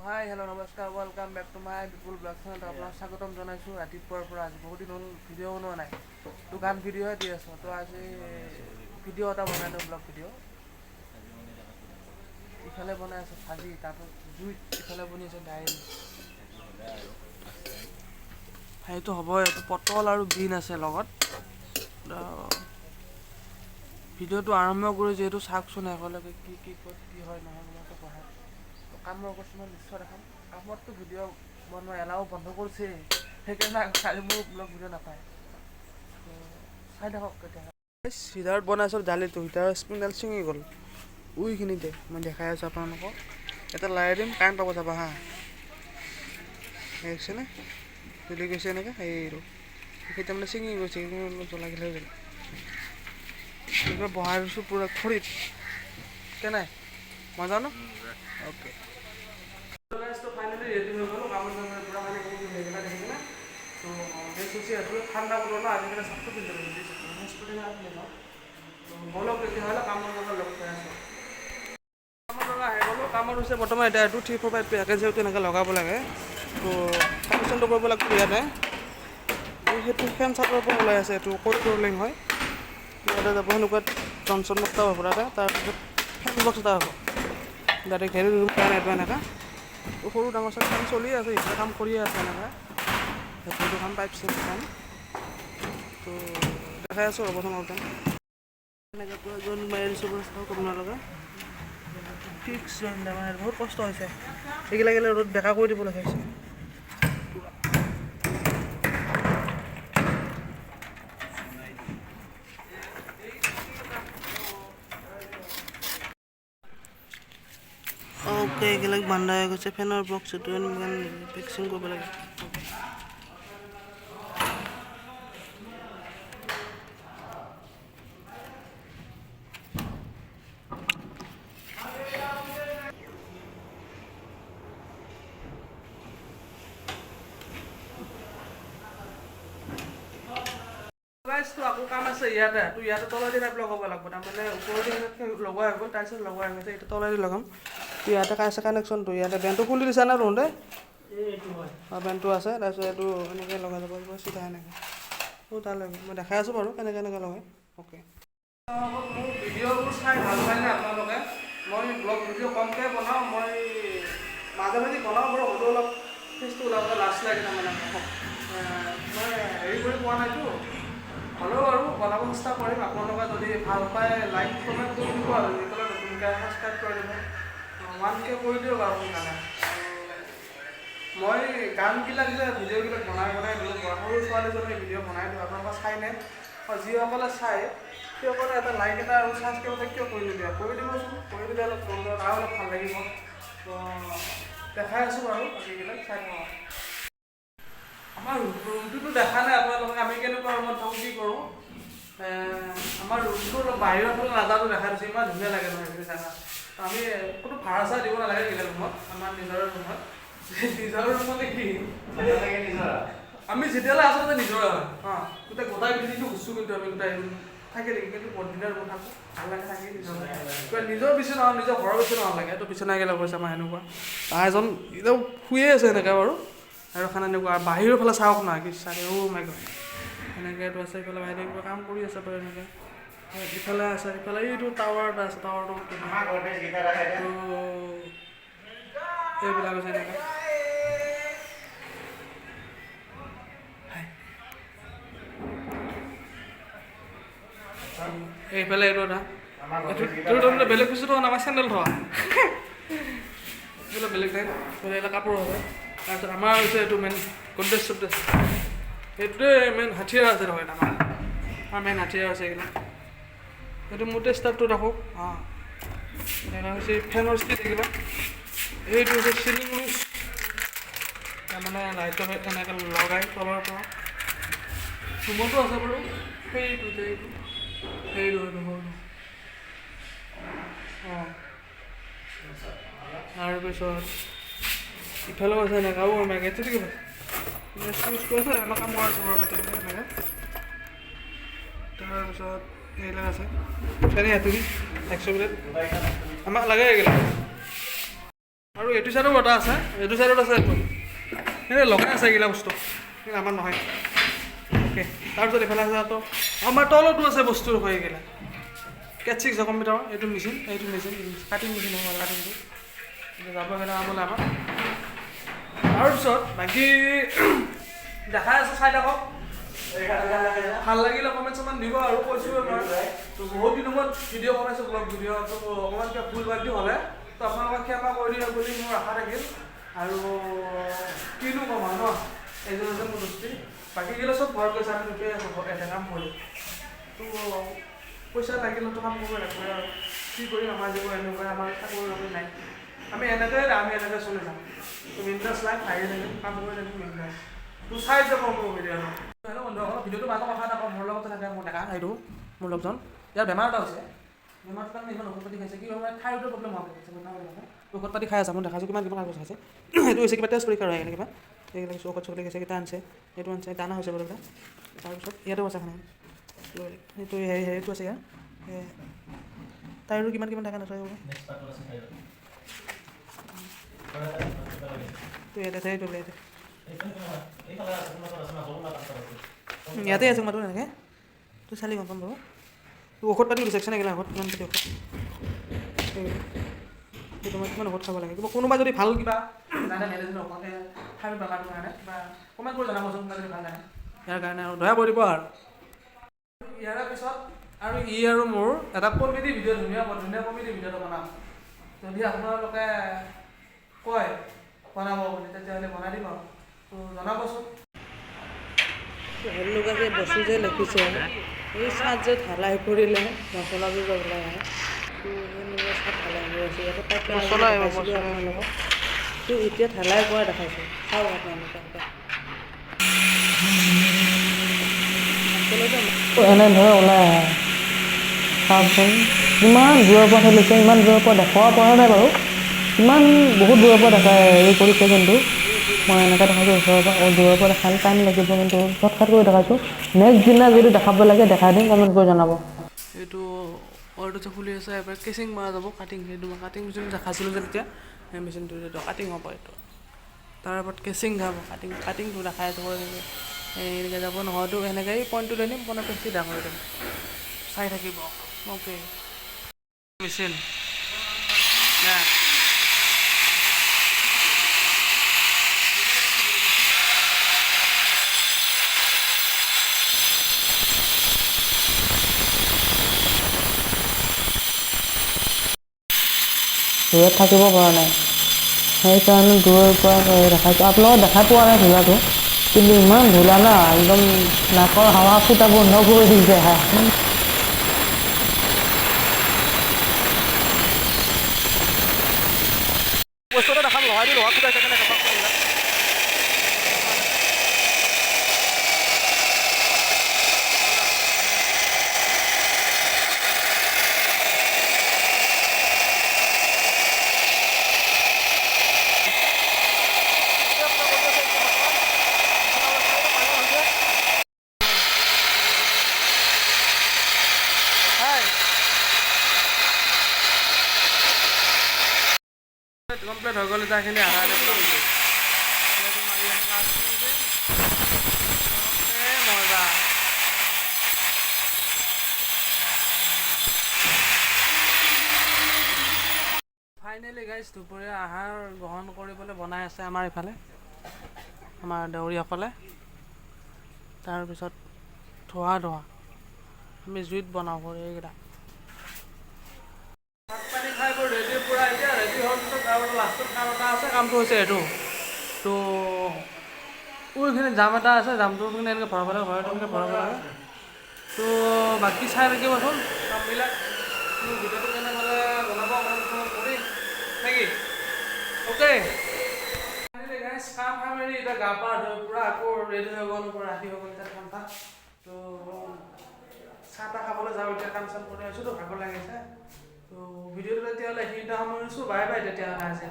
হাই hello' নমস্কাৰ welcome back to my Bipul blog চেনেলত আপোনাক স্বাগতম জনাইছোঁ। ৰাতিপুৱাৰ পৰা আজি বহুত দিন হ'ল ভিডিঅ' বনোৱা নাই, গান ভিডিঅ'হে দি আছোঁ। তো আজি ভিডিঅ' এটা বনাই দিওঁ, ব্লগ ভিডিঅ'। ইফালে বনাই আছোঁ ভাজি, তাৰপিছত জুইত ইফালে বনি আছে দাইল। সেইটো হ'বই, এইটো পটল আৰু বিন আছে লগত। ভিডিঅ'টো আৰম্ভ কৰি যিহেতু চাওকচোন একেলগে কি ক'ত কি হয় নহয় মই পঢ়াই কামৰ কিছুমান নিশ্চয় দেখাম। কামততো ভিডিঅ' বনোৱা এলাও বন্ধ কৰিছে, সেইকাৰণে কালি মোৰ ব্লগ ভিডিঅ' নাপায়। চাই থাকক কেতিয়াবা। হিটাৰত বনাইছোঁ দালিটো, হিটাৰৰ স্প্ৰিংডাল ছিঙি গ'ল উইখিনিতে। মই দেখাই আছোঁ আপোনালোকক, এটা লাৰি দিম কাৰেণ্ট পাব যাবা হা। দেখিছেনে জ্বলি গৈছে এনেকৈ, এইটো সেইটা মানে ছিঙি গৈছে, জ্বলা গিলা হৈ গ'ল। এইবাৰ বহাই দিছোঁ পূৰা খৰিত, কেনে মজা ন? অ'কে ফাইনেলি ৰেডি হৈ গ'লোঁ। কামত পূৰা মানে সেইবিলাক দেখি কিনে তো ড্ৰেছ চুচি আছোঁ। ঠাণ্ডা বতৰ ন, আজিকালি চাফটো পিন্ধি ব'লক তেতিয়াহ'লে কামৰ লগত লগ পাই আছোঁ। কামৰ আহি গ'লোঁ। কামত হৈছে বৰ্তমান এতিয়া 2, 3, 4, 5 পেকেজ এনেকৈ লগাব লাগে। তো কানেকশ্যনটো কৰিব লাগিব ইয়াতে। সেইটো ফেন চাৰ্টৰ পৰা ওলাই আছে, এইটো ক'ড ৰলিং হয়। ইয়াতে যাব সেনেকুৱা জনচন মতা হ'ব তাতে, তাৰপিছত ফেন বক্স এটা হ'ব ডাইৰেক্ট হেৰি এইটো এনেকৈ। তো সৰু ডাঙৰ চাই কাম চলি আছে, এতিয়া কাম কৰিয়ে আছে এনেকৈ। সেইটো কাম পাইপ চেপ কাম তো দেখাই আছোঁ ৰ'বচোন অলপ টাইম। এনেকৈ পূৰা জইন মাৰি দিছোঁ আপোনালোকে। ফিক্স জইন মানে বহুত কষ্ট হৈছে, এইগিলা গিলা ৰ'দ বেকা কৰি দিব লগা হৈছে। অ'কে, এইবিলাক বান্ধা হৈ গৈছে। ফেনৰ বক্স এইটো ফিক্সিং কৰিব লাগে। তো আকৌ কাম আছে ইয়াতে, তো ইয়াতে তলেদি পাইপ লগাব লাগিব। তাৰমানে ওপৰেদি লগোৱা হৈ গ'ল, তাৰপিছত লগোৱা হৈ গৈছে, এইটো তলেদি লগাম। তো ইয়াতে আছে কানেকশ্যনটো, ইয়াতে বেনটো খুলি দিছা না তহঁতে? বেনটো আছে, তাৰপিছত এইটো এনেকৈ লগাই যাব লাগিব চিধা এনেকৈ। তো তালৈ মই দেখাই আছোঁ বাৰু কেনেকৈ লগাই। অ'কে, মোৰ ভিডিঅ'বোৰ চাই ভাল পায়নে আপোনালোকে? মই ব্লগ ভিডিঅ' কমকৈ বনাওঁ, মই মাজে মাজে বনাওঁ বাৰু, হ'লেও অলপ ফেচটো ওলাবলৈ লাজ লাগে তাৰমানে। মই হেৰি কৰি পোৱা নাইতো, হ'লেও আৰু বনাব চেষ্টা কৰিম। আপোনালোকে যদি ভাল পায় লাইক কমেণ্ট কৰি দিব, আৰু যিসকলে নতুনকৈ ছাবস্ক্ৰাইব কৰি দিব, 1K কৰি দিয়ক আৰু সোনকালে। মই গানবিলাক যে ভিডিঅ'বিলাক বনাই দিওঁ, সৰু ছোৱালীজনীয়ে ভিডিঅ' বনাই দিওঁ, আপোনালোকে চাইনে? যিসকলে চায় সেইসকলে এটা লাইক এটা আৰু ছাবস্ক্ৰাইব কিয় কৰি নিদিয়ে? কৰি দিবচোন, কৰি দিলে অলপ আৰু অলপ ভাল লাগিব। তো দেখাই আছোঁ বাৰু বাকীবিলাক চাই থাকক। আমাৰ ৰুমটোতো দেখা নাই আপোনালোকে, আমি কেনেকুৱা ৰুমত থাকোঁ কি কৰোঁ। আমাৰ ৰুমটোৰ বাহিৰৰ ফালে নাজানো দেখাই দিছোঁ, ইমান ধুনীয়া লাগে নহয় সেইখিনি জাগা। আমি কোনো ভাড়া চাড়া দিব নালাগে এইবিলাক ৰুমত, আমাৰ নিজৰ ৰুমত। নিজৰ ৰুমতে কি আমি যেতিয়ালৈ আছোঁ তাতে নিজৰে হয়। গোটেই বিল্ডিংটো ঘুৰছোঁ, কিন্তু আমি গোটেই থাকি থাকি কিন্তু বৰদিনৰ ৰুমত থাকোঁ, ভাল লাগে থাকি। নিজৰ বিচনা নহয়, নিজৰ ঘৰৰ বিচনা ভাল লাগে। এইটো বিচনা গেলা কৈছে আমাৰ সেনেকুৱা। এজন এতিয়াও শুয়ে আছে এনেকৈ বাৰু, আৰু খানা এনেকুৱা বাহিৰৰ ফালে চাওক না কি চাগে, মাই গড এনেকৈ এইটো আছে। ইফালে বাহিৰে কিবা কাম কৰি আছে বাৰু এনেকৈ। ইফালে আছে, ইফালে এইটো টাৱাৰ এটা আছে, টাৱাৰটো এইবিলাক আছে এনেকৈ। এইফালে এইটো এটা, এইটো বেলেগ বস্তু থোৱা নাই, আমাৰ চেণ্ডেল থোৱা। এইবিলাক বেলেগ নাই, এইবিলাক কাপোৰ হ'ব। তাৰপিছত আমাৰ হৈছে এইটো মেইন গড্ৰেজ চড্ৰেজ, সেইটোৱে মেইন হাথিয়াৰ আছে নহয় আমাৰ মেইন হাথিয়াৰ আছে এইবিলাক। এইটো মোৰ টেষ্টাৰটো ৰাখোঁ। এনেকুৱা হৈছে ফেনৰ ষ্টিক এইবিলাক। এইটো হৈছে চিলিং লুজ, তাৰমানে লাইটৰ এনেকৈ লগাই তলৰ পৰা। ৰুমতো আছে বাৰু, সেইটো তাৰপিছত ইফালেও আছে এনেকৈ, মেগেটটো কি হয় ইউজ কৰিছে এনেকৈ কাম কৰা এনেকৈ। তাৰপিছত এইবিলাক আছে তুমি 100 মিনিট আমাক লাগে এইবিলাক। আৰু এইটো চাইডো বটা আছে, এইটো চাইডত আছে এই লগাই আছে এইগিলা বস্তু, কিন্তু আমাৰ নহয়। অ'কে, তাৰপিছত এইফালে আছে তো আমাৰ তলতো আছে বস্তুৰ হৈ গ'লে কেটচিক কম্পিউটাৰ, এইটো মেচিন কাটিং মেচিন হয়, কাটিংটো যাব গ'লে আমলে আমাৰ। তাৰপিছত বাকী দেখাই আছে, চাই থাকক। ভাল লাগিলে কমেণ্ট চমেণ্ট দিব আৰু কৈছোঁৱে মই তো বহুত দিনৰ মূৰত ভিডিঅ' বনাইছোঁ, ব্লগ ভিডিঅ'। তো অকণমান কিবা ভুল বান্ধি হ'লে তো আপোনালোকে ক্ষমা কৰি দিয়ে বুলি মোৰ আশা থাকিল। আৰু কিনো ক'ম আৰু ন, এইজন হৈছে মোৰ দোস্তি। বাকীগিলা চব ঘৰত গৈছে, আমি দুটাই আছোঁ এটা কাম কৰি। তো পইচা লাগিলেতো কাম কৰিব লাগিব আৰু কি কৰিম, আমাৰ যিবোৰ এনেকুৱা আমাৰ চাকৰি বাকৰি নাই, আমি এনেকৈ চলি যাম। তো বিন্দাছ লাইফ আহি থাকিম, কাম কৰি থাকিম বিন্দাছ। তো চাই যাব মোৰ ভিডিঅ'। হেল্ল' বন্ধুসকল, ভিডিঅ'টো মাজত কথা এটা কওঁ, মোৰ লগতে থাকে মোৰ ডেকা, এইটো মোৰ লগজন। ইয়াৰ বেমাৰ এটা হৈছে, বেমাৰটোৰ কাৰণে ইমান ঔষধ পাতি খাইছে, কি হয় থাইৰয়ডৰ প্ৰব্লেম হোৱা গৈছে, ঔষধ পাতি খাই আছে, মই দেখাইছোঁ কিমান কাগজ খাইছে। এইটো হৈছে কিবা টেষ্ট পৰীক্ষা হয় কিবা, এইবিলাক ঔষধ চৌষধ লিখিছে, কেইটা আনিছে, এইটো আনিছে, দানা হৈছে বাৰু। তাৰপিছত ইয়াতো আছে খানা, সেইটো হেৰিটো আছে ইয়াৰ তাইৰো কিমান থকা নাথাকে ইয়াতে আছে মাতো এনেকৈ, তোৰ চালি গম পাম বাৰু। তোৰ ঔষধ পাতি ৰিচেকশ্যন এইগিলা ঔষধ কিমান পাতি ঔষধ, সেইটো মই কিমান ঔষধ খাব লাগে। কিবা কোনোবা যদি ভাল কিবা জানে মেডিচিন ঔষধ খাই বেমাৰটোৰ কাৰণে কিবা কমেণ্ট কৰি জনাবচোন, কোনোবা যদি ভাল জানে ইয়াৰ কাৰণে, আৰু দয়া কৰিব আৰু। ইয়াৰ পিছত আৰু আৰু মোৰ এটা কমেডি ভিডিঅ', ধুনীয়া কমেডি ভিডিঅ' এটা বনাম। যদি আপোনালোকে কয় বনাব বুলি, তেতিয়াহ'লে বনাই দিম আৰু। তো জনাবচোন। হেল্লুকা যে বস্তু যে লিখিছে, এই চাট যে ঢালাই পৰিলে মছলাবোৰ যে ওলাই আহে, তো সেনেকুৱা চাট ঢালাই হৈ আছে। ইয়াতে পাইপ দেখাইছিলোঁ আপোনালোকক, তো এতিয়া ঢালাই কৰা দেখাইছোঁ, চাওক আপোনালোকে। এনেদৰে ওলাই আহে, চাওকচোন কিমান দূৰৰ পৰা খেলিছে, ইমান দূৰৰ পৰা দেখুৱাব পৰা নাই বাৰু, ইমান বহুত দূৰৰ পৰা দেখাই হেৰি কৰিছে। কিন্তু মই এনেকৈ দেখাইছোঁ ওচৰৰ পৰা, দূৰৰ পৰা দেখালে টাইম লাগিব, কিন্তু শ্বৰ্টকাট কৰি দেখাইছোঁ। নেক্সট দিনা যদি দেখাব লাগে দেখাই দিম, কমেণ্ট কৰি জনাব। এইটো অৰটো যে খুলি আছে, এবাৰ কেচিং মৰা যাব, কাটিং, সেইটো মই কাটিং মেচিন দেখাইছিলোঁ যে তেতিয়া, সেই মেচিনটো এইটো কাটিং হ'ব। এইটো তাৰ ওপৰত কেচিং যাব, কাটিংটো দেখাই আছোঁ, এনেকৈ যাব নহয়তো সেনেকৈ পইণ্টটো লৈ নিম, পইণ্টটো চিধা কৰি দিম, চাই থাকিব। অ'কে, মেচিন দূৰত থাকিব পৰা নাই, সেইকাৰণে দূৰৰ পৰা দেখাইছোঁ। আপোনালোকক দেখাই পোৱা নাই ধূলাটো, কিন্তু ইমান ধূলা না, একদম নাকৰ হাৱা ফুটা বন্ধ কৰি দিছে। বস্তুটো দেখাম, লগাই দি লগা ফুটাইছে কেনেকৈ কমপ্লিট হৈ গ'ল। এটাখিনি আধা মজা। ফাইনেলি গাইজ দুপৰীয়া আহাৰ গ্ৰহণ কৰিবলৈ বনাই আছে আমাৰ ইফালে, আমাৰ দেউৰীসকলে। তাৰপিছত ধোৱা আমি জুইত বনাওঁ কৰি এইকেইটা। ভাত পানী খাই বৰ ৰেডি, পূৰা এতিয়া ৰেডি হোৱাৰ পিছত আৰু লাষ্টত কাম এটা আছে, কামটো হৈছে এইটো। তো এইখিনি জাম এটা আছে, জামটো মানে এনেকৈ ভৰাব লাগে, এনেকৈ ভৰাব লাগে। তো বাকী চাই থাকিবচোন কামবিলাক, মোৰ ভিডিঅ'টো কেনেকৈ বনাব কৰি নেকি? অ'কে, কাম মেলি এতিয়া গা পা ধুই পূৰা আকৌ ৰেডি হৈ গ'ল, ৰাতি হৈ গ'ল, এতিয়া ঠাণ্ডা। তো চাহ তাহ খাবলৈ যাওঁ, এতিয়া কাম চাম কৰি আছোঁ তো ভাগৰ লাগিছে। তো ভিডিঅ'টো তেতিয়াহ'লে এইখিনিতে সামৰিছোঁ, বাই বাই তেতিয়াহ'লে আজি।